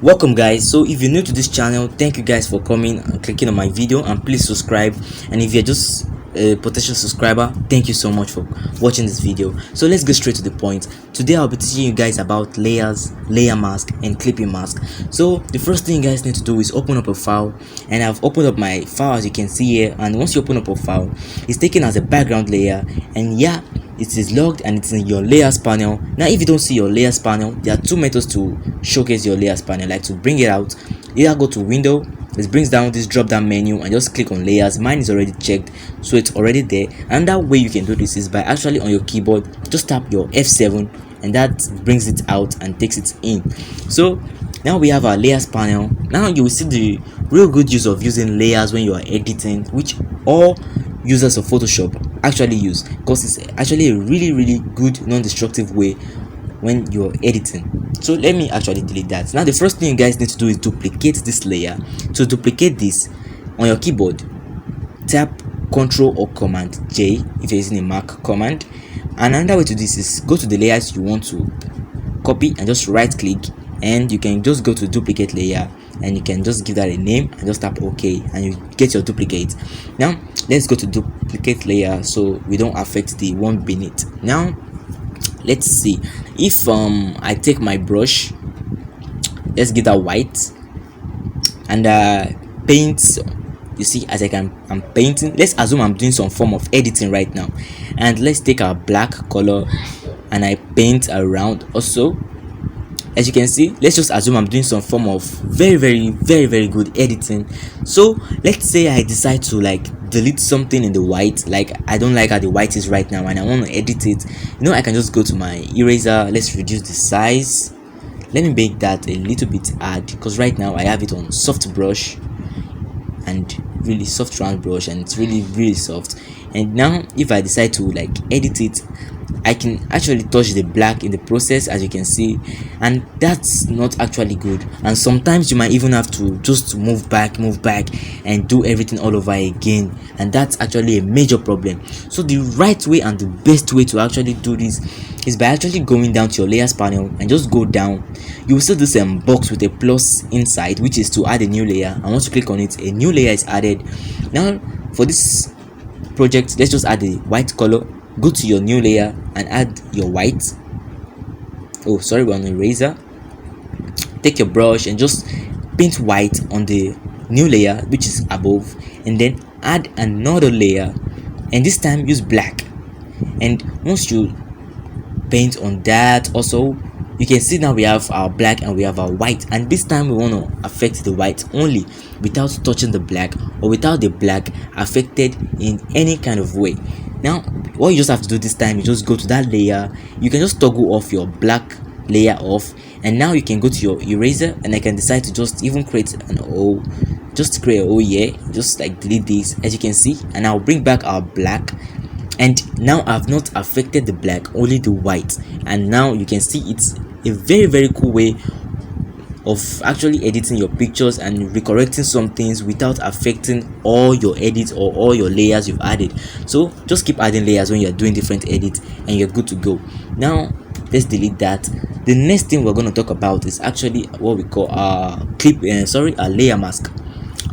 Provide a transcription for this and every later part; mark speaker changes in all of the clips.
Speaker 1: Welcome guys. So if you're new to this channel, thank you guys for coming and clicking on my video, and please subscribe. And if you're just a potential subscriber, thank you so much for watching this video. So let's go straight to the point. Today I'll be teaching you guys about layers, layer mask and clipping mask. So the first thing you guys need to do is open up a file, and I've opened up my file as you can see here. And once you open up a file, it's taken as a background layer, and yeah, it is logged and it's in your layers panel. Now if you don't see your layers panel, there are two methods to showcase your layers panel, like to bring it out. Either go to window, it brings down this drop down menu and just click on layers. Mine is already checked, so it's already there. And that way you can do this is by actually on your keyboard just tap your F7, and that brings it out and takes it in. So now we have our layers panel. Now you will see the real good use of using layers when you are editing, which all users of Photoshop actually use, because it's actually a really good non-destructive way when you're editing. So let me actually delete that. Now the first thing you guys need to do is duplicate this layer. To duplicate this, on your keyboard tap Ctrl or Command J if you're using a Mac command. And another way to this is go to the layers you want to copy and just right click, and you can just go to duplicate layer and you can just give that a name and just tap OK, and you get your duplicate. Now let's go to duplicate layer so we don't affect the one beneath. Now let's see if I take my brush, let's give that white and paint. You see, as I'm painting, let's assume I'm doing some form of editing right now, and let's take our black color and I paint around also. As you can see, let's just assume I'm doing some form of very good editing. So let's say I decide to like delete something in the white, like I don't like how the white is right now and I want to edit it. I can just go to my eraser. Let's reduce the size. Let me make that a little bit hard, because right now I have it on soft brush and really soft round brush, and it's really soft. And now if I decide to like edit it, I can actually touch the black in the process, as you can see, and that's not actually good. And sometimes you might even have to just move back and do everything all over again, and that's actually a major problem. So the right way and the best way to actually do this is by actually going down to your layers panel and just go down. You will see this box with a plus inside, which is to add a new layer, and once you click on it, a new layer is added. Now for this project, let's just add a white color. Go to your new layer and add your white. Oh sorry, we're on the eraser. Take your brush and just paint white on the new layer, which is above, and then add another layer, and this time use black. And once you paint on that also, you can see now we have our black and we have our white, and this time we want to affect the white only without touching the black, or without the black affected in any kind of way. Now what you just have to do this time, you just go to that layer. You can just toggle off your black layer off, and now you can go to your eraser, and I can decide to just even create an O, just create an O here, just like delete this, as you can see, and I'll bring back our black. And now I've not affected the black, only the white, and now you can see it's a very cool way of actually editing your pictures and recorrecting some things without affecting all your edits or all your layers you've added. So just keep adding layers when you're doing different edits and you're good to go. Now let's delete that. The next thing we're going to talk about is actually what we call our layer mask.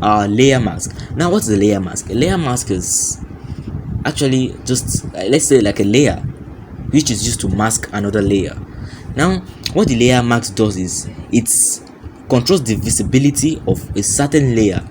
Speaker 1: Layer mask. Now what's the layer mask? A layer mask is actually just let's say like a layer which is used to mask another layer. Now what the layer mask does is it controls the visibility of a certain layer.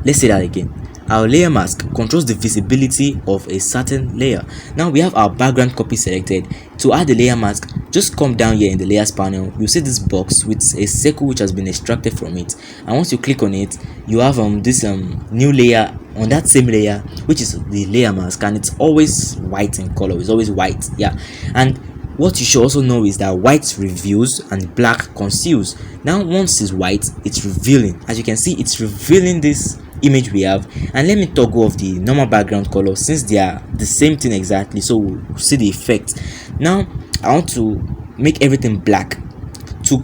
Speaker 1: Let's say that again. Our layer mask controls the visibility of a certain layer. Now we have our background copy selected. To add the layer mask, just come down here in the layers panel. You see this box with a circle which has been extracted from it, and once you click on it, you have this new layer on that same layer, which is the layer mask, and it's always white in color. It's always white, yeah. And what you should also know is that white reveals and black conceals. Now once it's white, it's revealing. As you can see, it's revealing this image we have. And let me toggle off the normal background color, since they are the same thing exactly, so we'll see the effect. Now I want to make everything black. To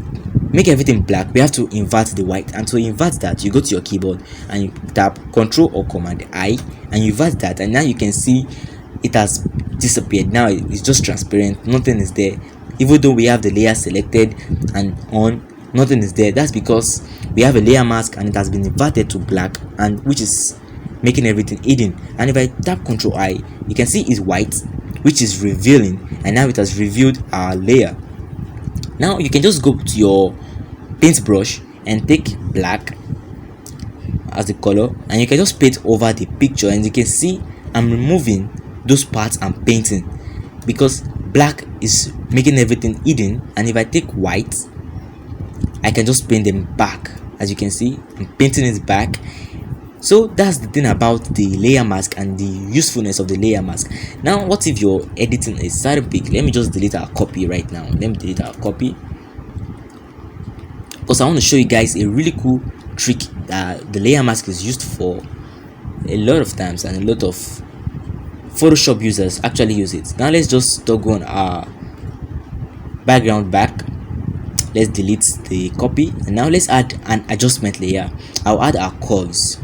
Speaker 1: make everything black, we have to invert the white, and to invert that, you go to your keyboard and you tap Ctrl or Command I, and you invert that, and now you can see it has disappeared. Now it's just transparent, nothing is there, even though we have the layer selected and on. nothing is there. That's because we have a layer mask and it has been inverted to black, and which is making everything hidden. And if I tap Ctrl I, you can see it's white, which is revealing, and now it has revealed our layer. Now you can just go to your paintbrush and take black as the color, and you can just paint over the picture, and you can see I'm removing those parts I'm painting because black is making everything hidden. And if I take white, I can just paint them back. As you can see, I'm painting it back. So that's the thing about the layer mask and the usefulness of the layer mask. Now what if you're editing a side pic? Let me just delete our copy right now. Let me delete our copy because I want to show you guys a really cool trick that the layer mask is used for a lot of times, and a lot of Photoshop users actually use it. Now let's just toggle on our background back. Let's delete the copy, and now let's add an adjustment layer. I'll add our curves,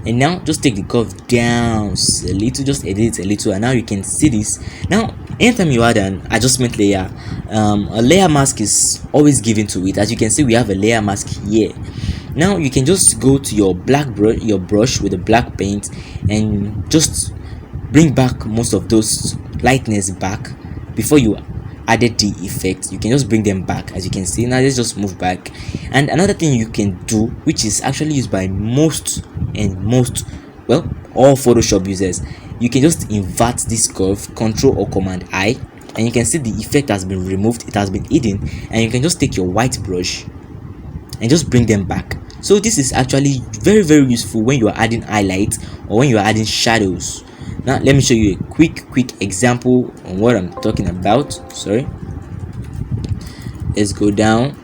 Speaker 1: and now just take the curve down a little, just edit it a little, and now you can see this. Now anytime you add an adjustment layer, a layer mask is always given to it. As you can see, we have a layer mask here. Now you can just go to your brush with the black paint, and just bring back most of those lightness back. Before you added the effect, you can just bring them back. As you can see, now let's just move back. And another thing you can do, which is actually used by all Photoshop users, you can just invert this curve, Ctrl or Command I, and you can see the effect has been removed, it has been hidden, and you can just take your white brush and just bring them back. So this is actually very useful when you are adding highlights or when you are adding shadows. Now let me show you a quick example on what I'm talking about. Sorry, let's go down.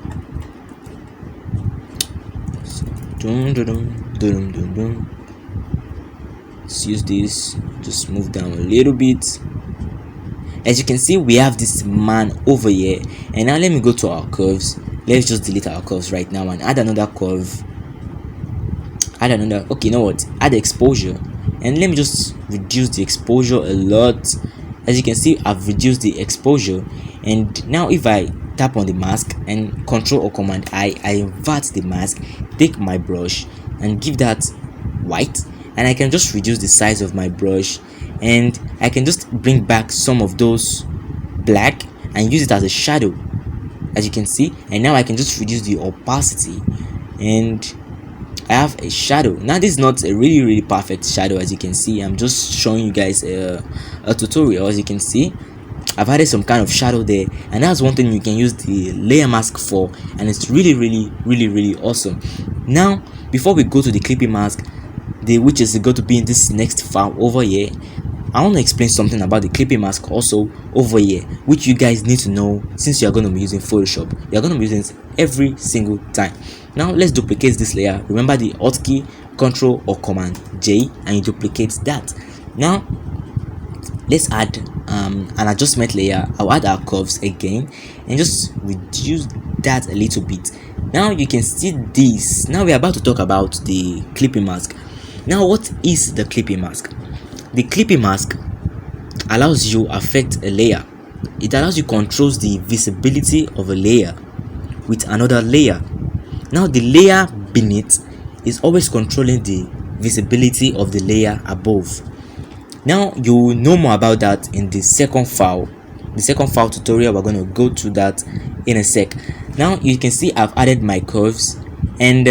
Speaker 1: Let's use this, just move down a little bit. As you can see, we have this man over here, and now let me go to our curves. Let's just delete our curves right now and add another curve. Okay, you know what, add exposure, and let me just reduce the exposure a lot. As you can see, I've reduced the exposure, and now if I tap on the mask and Ctrl or Command I invert the mask, take my brush and give that white, and I can just reduce the size of my brush, and I can just bring back some of those black and use it as a shadow, as you can see. And now I can just reduce the opacity, and I have a shadow. Now this is not a really perfect shadow, as you can see. I'm just showing you guys a tutorial. As you can see, I've added some kind of shadow there, and that's one thing you can use the layer mask for, and it's really awesome. Now before we go to the clipping mask, which is going to be in this next file over here, I want to explain something about the clipping mask also over here, which you guys need to know since you are going to be using Photoshop. You are going to be using it every single time. Now let's duplicate this layer. Remember the hotkey Ctrl or Command J, and you duplicate that. Now let's add an adjustment layer. I'll add our curves again and just reduce that a little bit. Now you can see this. Now we're about to talk about the clipping mask. Now what is the clipping mask? The clipping mask allows you affect a layer. It allows you controls the visibility of a layer with another layer. Now the layer beneath is always controlling the visibility of the layer above. Now you will know more about that in the second file tutorial. We're going to go to that in a sec. Now you can see I've added my curves, and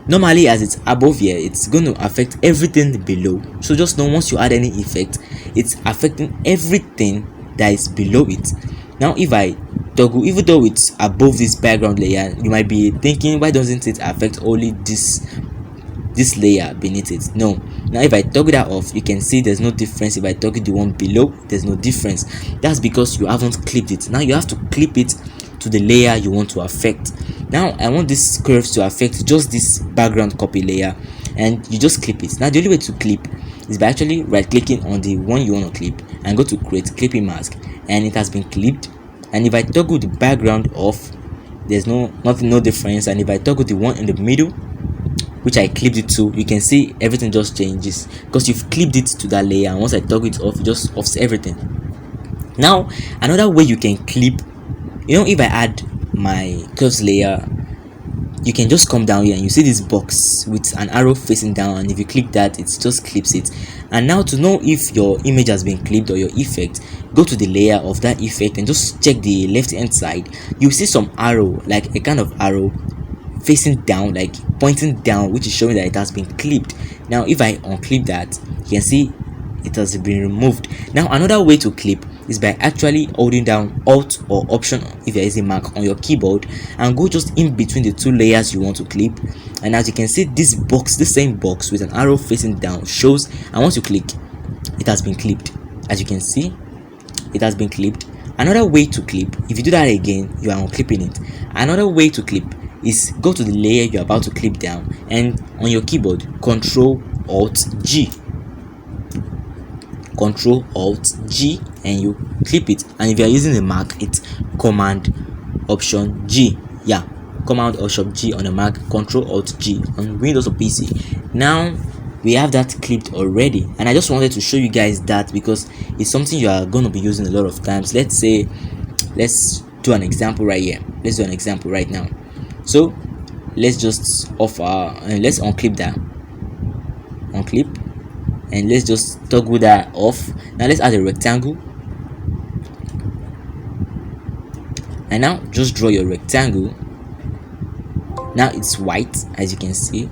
Speaker 1: normally as it's above here, it's going to affect everything below. So just know once you add any effect, it's affecting everything that is below it. Now if I toggle, even though it's above this background layer, you might be thinking, why doesn't it affect only this layer beneath it? No. Now if I toggle that off, you can see there's no difference. If I toggle the one below, there's no difference. That's because you haven't clipped it. Now you have to clip it to the layer you want to affect. Now I want this curves to affect just this background copy layer, and you just clip it. Now the only way to clip is by actually right clicking on the one you want to clip and go to create clipping mask, and it has been clipped. And if I toggle the background off, there's no difference. And if I toggle the one in the middle, which I clipped it to, you can see everything just changes because you've clipped it to that layer, and once I toggle it off, it just offs everything. Now another way you can clip, if I add my curves layer, you can just come down here and you see this box with an arrow facing down, and if you click that, it just clips it. And now to know if your image has been clipped or your effect, go to the layer of that effect and just check the left hand side. You see some arrow, like a kind of arrow facing down, like pointing down, which is showing that it has been clipped. Now if I unclip that, you can see it has been removed. Now another way to clip is by actually holding down Alt or Option if there is a Mac on your keyboard, and go just in between the two layers you want to clip. And as you can see, this box, the same box with an arrow facing down, shows, and once you click, it has been clipped. As you can see, it has been clipped. Another way to clip, if you do that again, you are unclipping it. Another way to clip is go to the layer you're about to clip down, and on your keyboard, Control Alt G, Control Alt G, and you clip it. And if you are using the Mac, it's Command Option G. Yeah, Command Option G on the Mac, Control Alt G on Windows or PC. Now we have that clipped already, and I just wanted to show you guys that because it's something you are going to be using a lot of times. Let's do an example right here. Let's do an example right now. So let's just offer and let's unclip that, unclip, and let's just toggle that off. Now let's add a rectangle, and now just draw your rectangle. Now it's white, as you can see,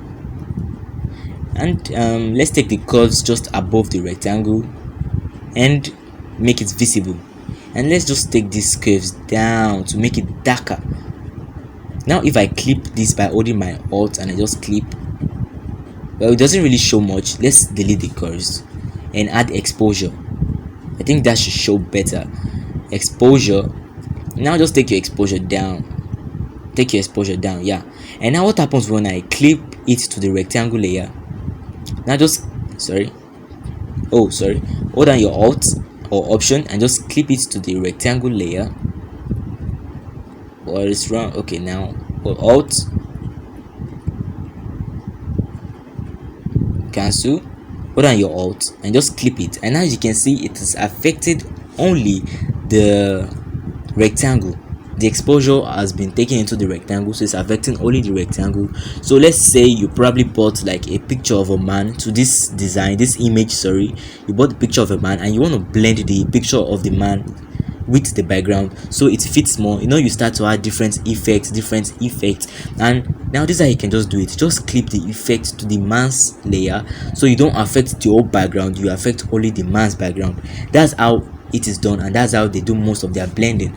Speaker 1: and let's take the curves just above the rectangle and make it visible, and let's just take these curves down to make it darker. Now if I clip this by holding my Alt and I just clip, well, it doesn't really show much. Let's delete the curves and add exposure. I think that should show better. Exposure. Now just take your exposure down, take your exposure down. Yeah, and now what happens when I clip it to the rectangle layer? Now just hold down your Alt or Option and just clip it to the rectangle layer. Or it's wrong. Okay, now hold Alt, cancel, hold down your Alt and just clip it. And as you can see, it has affected only the rectangle. The exposure has been taken into the rectangle, so it's affecting only the rectangle. So let's say you probably bought like a picture of a man to this design, this image, sorry, you bought the picture of a man and you want to blend the picture of the man with the background so it fits more. You know, you start to add different effects, and now this is how you can just do it. Just clip the effect to the man's layer so you don't affect the whole background, you affect only the man's background. That's how it is done, and that's how they do most of their blending.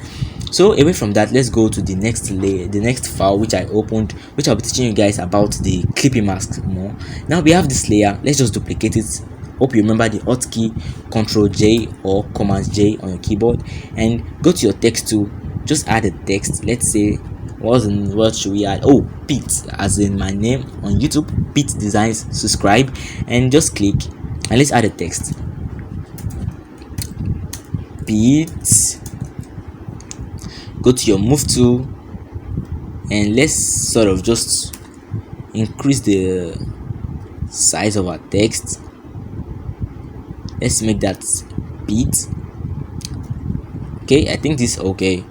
Speaker 1: So away from that, let's go to the next layer, the next file which I opened, which I'll be teaching you guys about the clipping mask more. Now we have this layer. Let's just duplicate it. Hope you remember the hotkey Ctrl J or Command J on your keyboard, and go to your text tool. Just add a text. Let's say what should we add? Oh, Pete, as in my name on YouTube, Pete Designs. Subscribe and just click, and let's add a text. Pete. Go to your move tool and let's sort of just increase the size of our text. Let's make that Pete. Okay, I think this is okay.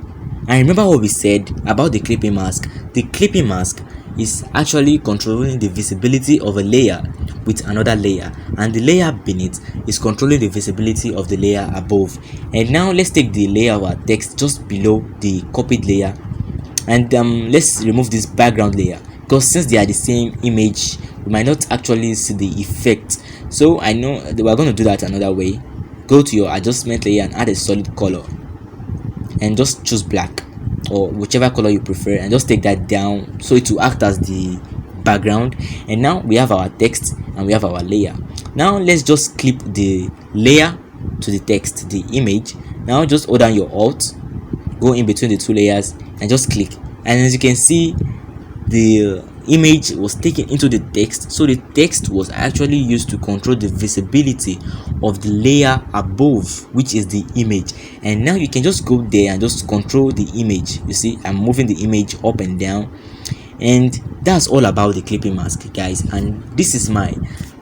Speaker 1: And remember what we said about the clipping mask. The clipping mask is actually controlling the visibility of a layer with another layer, and the layer beneath is controlling the visibility of the layer above. And now let's take the layer of our text just below the copied layer, and let's remove this background layer, because since they are the same image we might not actually see the effect. So I know that we're going to do that another way. Go to your adjustment layer and add a solid color, and just choose black or whichever color you prefer, and just take that down so it will act as the background. And now we have our text and we have our layer. Now let's just clip the layer to the text, the image. Now just hold down your Alt, go in between the two layers and just click, and as you can see, the image was taken into the text, so the text was actually used to control the visibility of the layer above, which is the image. And now you can just go there and just control the image. You see, I'm moving the image up and down, and that's all about the clipping mask, guys. And this is my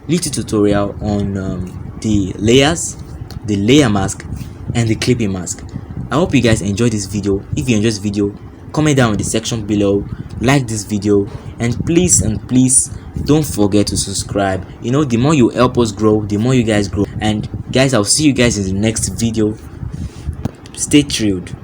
Speaker 1: little tutorial on the layers, the layer mask and the clipping mask. I hope you guys enjoyed this video. If you enjoyed this video, comment down in the section below, like this video, and please don't forget to subscribe. You know, the more you help us grow, the more you guys grow. And guys, I'll see you guys in the next video. Stay thrilled.